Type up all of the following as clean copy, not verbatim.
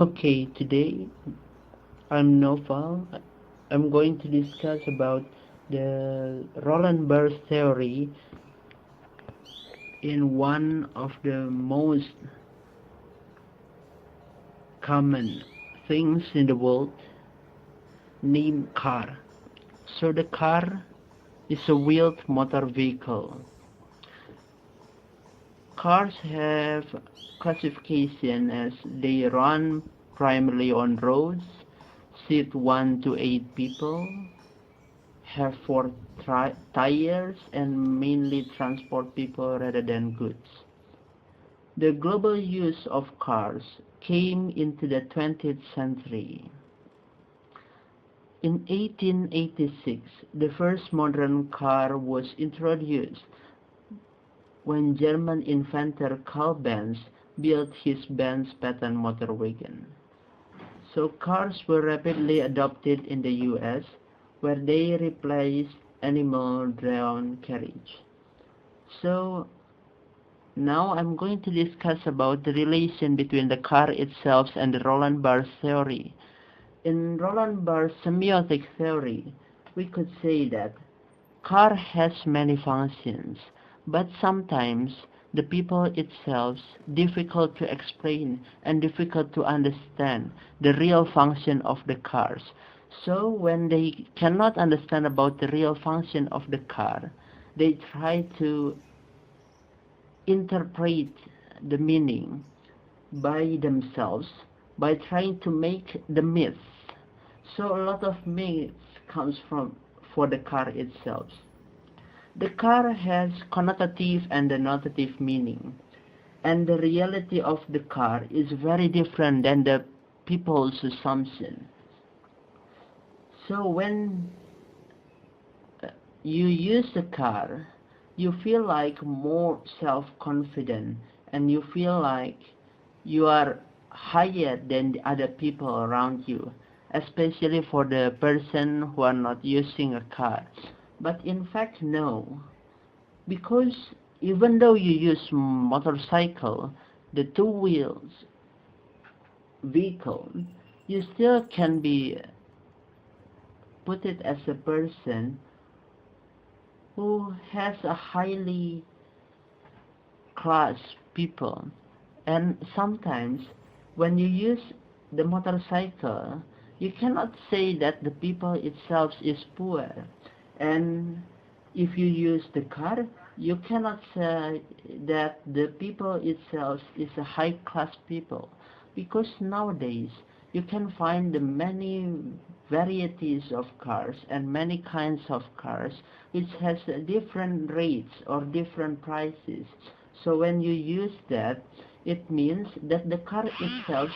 Okay, today I'm Naufal. I'm going to discuss about the Roland Barthes theory in one of the most common things in the world, named car. So the car is a wheeled motor vehicle. Cars have classification as they run primarily on roads, seat 1 to 8 people, have four tires, and mainly transport people rather than goods. The global use of cars came into the 20th century. In 1886, the first modern car was introduced when German inventor Carl Benz built his Benz patent motor wagon. So cars were rapidly adopted in the US, where they replaced animal-drawn carriage. So now I'm going to discuss about the relation between the car itself and the Roland Barthes theory. In Roland Barthes' semiotic theory, we could say that car has many functions, but sometimes the people itself difficult to explain and difficult to understand the real function of the cars. So when they cannot understand about the real function of the car, they try to interpret the meaning by themselves by trying to make the myths. So a lot of myths comes from for the car itself. The car has connotative and denotative meaning, and the reality of the car is very different than the people's assumption. So when you use the car, you feel like more self-confident and you feel like you are higher than the other people around you, especially for the person who are not using a car. But in fact, no, because even though you use motorcycle, the two wheels vehicle, you still can be put it as a person who has a highly class people. And sometimes when you use the motorcycle, you cannot say that the people itself is poor. And if you use the car, you cannot say that the people itself is a high class people, because nowadays you can find many varieties of cars and many kinds of cars which has different rates or different prices. So when you use that, it means that the car itself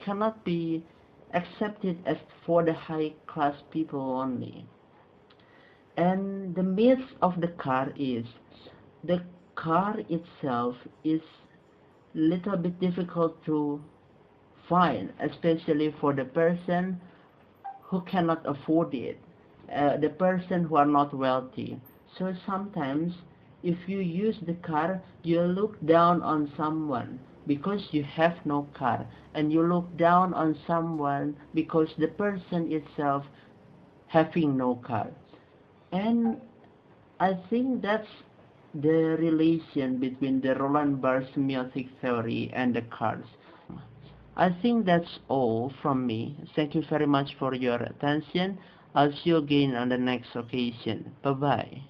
cannot be accepted as for the high class people only. And the myth of the car is the car itself is little bit difficult to find, especially for the person who cannot afford it, the person who are not wealthy. So sometimes if you use the car, you look down on someone because you have no car, and you look down on someone because the person itself having no car. And I think that's the relation between the Roland Barthes semiotic theory and the cars. I think that's all from me. Thank you very much for your attention. I'll see you again on the next occasion. Bye bye.